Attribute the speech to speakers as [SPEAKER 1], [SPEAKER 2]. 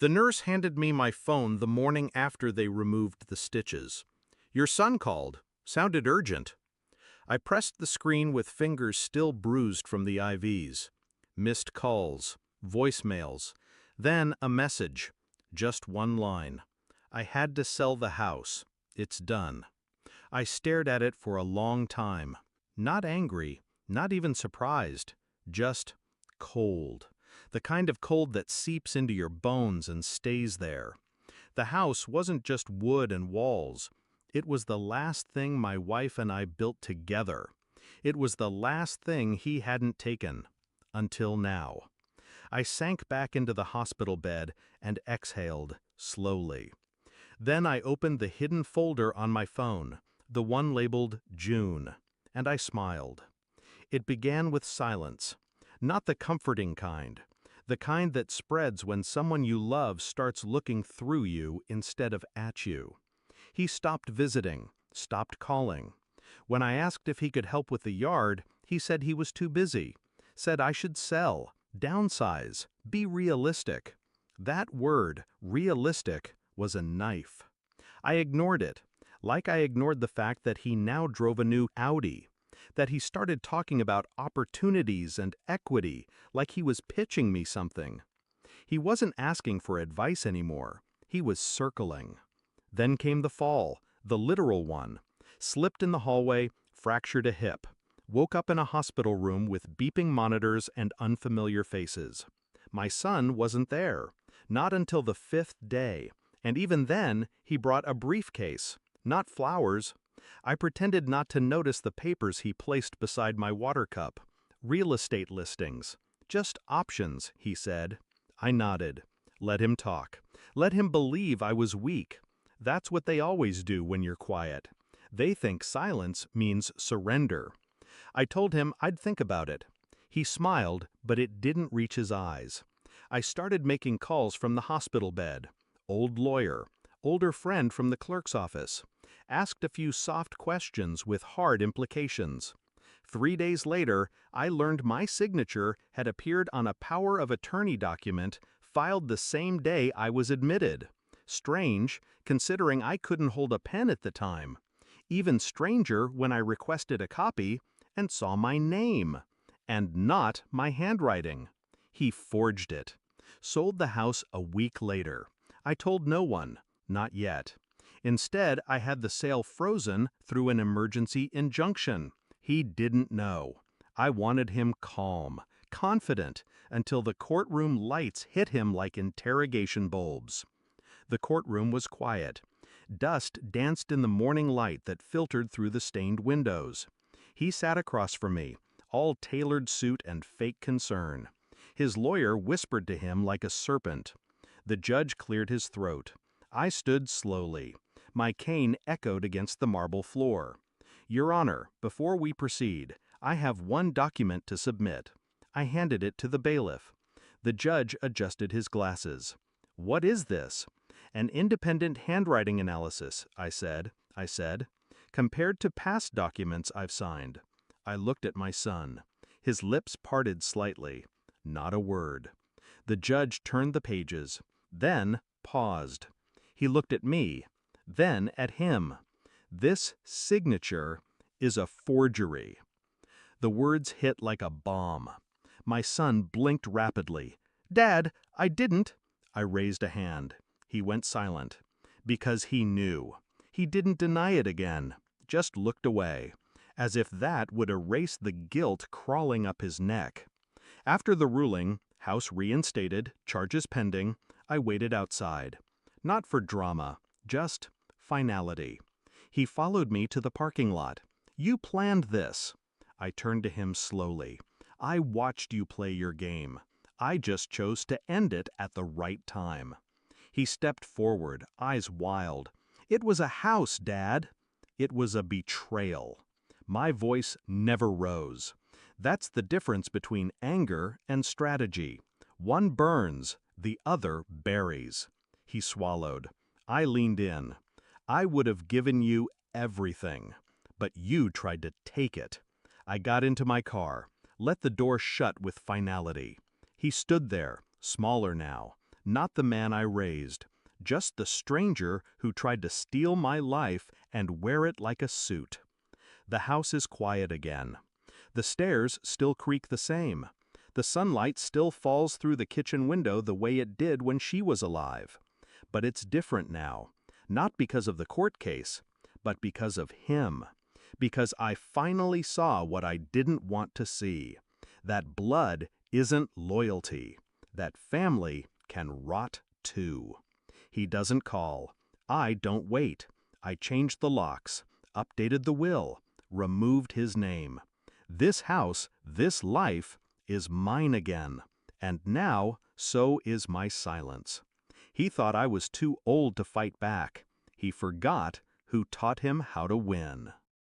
[SPEAKER 1] The nurse handed me my phone the morning after they removed the stitches. "Your son called. Sounded urgent." I pressed the screen with fingers still bruised from the IVs. Missed calls, voicemails, then a message. Just one line. "I had to sell the house. It's done." I stared at it for a long time. Not angry, not even surprised. Just cold. The kind of cold that seeps into your bones and stays there. The house wasn't just wood and walls. It was the last thing my wife and I built together. It was the last thing he hadn't taken. Until now. I sank back into the hospital bed and exhaled slowly. Then I opened the hidden folder on my phone, the one labeled June, and I smiled. It began with silence. Not the comforting kind. The kind that spreads when someone you love starts looking through you instead of at you. He stopped visiting, stopped calling. When I asked if he could help with the yard, he said he was too busy. Said I should sell, downsize, be realistic. That word, realistic, was a knife. I ignored it, like I ignored the fact that he now drove a new Audi, that he started talking about opportunities and equity, like he was pitching me something. He wasn't asking for advice anymore. He was circling. Then came the fall, the literal one. Slipped in the hallway, fractured a hip. Woke up in a hospital room with beeping monitors and unfamiliar faces. My son wasn't there. Not until the 5th day. And even then, he brought a briefcase. Not flowers. I pretended not to notice the papers he placed beside my water cup. Real estate listings. Just options, he said. I nodded. Let him talk. Let him believe I was weak. That's what they always do when you're quiet. They think silence means surrender. I told him I'd think about it. He smiled, but it didn't reach his eyes. I started making calls from the hospital bed. Old lawyer, older friend from the clerk's office. Asked a few soft questions with hard implications. 3 days later, I learned my signature had appeared on a power of attorney document filed the same day I was admitted. Strange, considering I couldn't hold a pen at the time. Even stranger when I requested a copy and saw my name, and not my handwriting. He forged it. Sold the house a week later. I told no one, not yet. Instead, I had the sale frozen through an emergency injunction. He didn't know. I wanted him calm, confident, until the courtroom lights hit him like interrogation bulbs. The courtroom was quiet. Dust danced in the morning light that filtered through the stained windows. He sat across from me, all tailored suit and fake concern. His lawyer whispered to him like a serpent. The judge cleared his throat. I stood slowly. My cane echoed against the marble floor. Your Honor, before we proceed, I have one document to submit. I handed it to the bailiff. The judge adjusted his glasses. What is this? An independent handwriting analysis, I said. Compared to past documents I've signed. I looked at my son. His lips parted slightly. Not a word. The judge turned the pages, then paused. He looked at me, then at him. This signature is a forgery. The words hit like a bomb. My son blinked rapidly. Dad, I didn't. I raised a hand. He went silent. Because he knew. He didn't deny it again, just looked away, as if that would erase the guilt crawling up his neck. After the ruling, house reinstated, charges pending, I waited outside. Not for drama, just finality. He followed me to the parking lot. You planned this. I turned to him slowly. I watched you play your game. I just chose to end it at the right time. He stepped forward, eyes wild. It was a house, Dad. It was a betrayal. My voice never rose. That's the difference between anger and strategy. One burns, the other buries. He swallowed. I leaned in. I would have given you everything, but you tried to take it. I got into my car, let the door shut with finality. He stood there, smaller now, Not the man I raised, just the stranger who tried to steal my life and wear it like a suit. The house is quiet again. The stairs still creak the same. The sunlight still falls through the kitchen window the way it did when she was alive. But it's different now, not because of the court case, but because of him. Because I finally saw what I didn't want to see. That blood isn't loyalty. That family can rot too. He doesn't call. I don't wait. I changed the locks, updated the will, removed his name. This house, this life, is mine again. And now, so is my silence. He thought I was too old to fight back. He forgot who taught him how to win.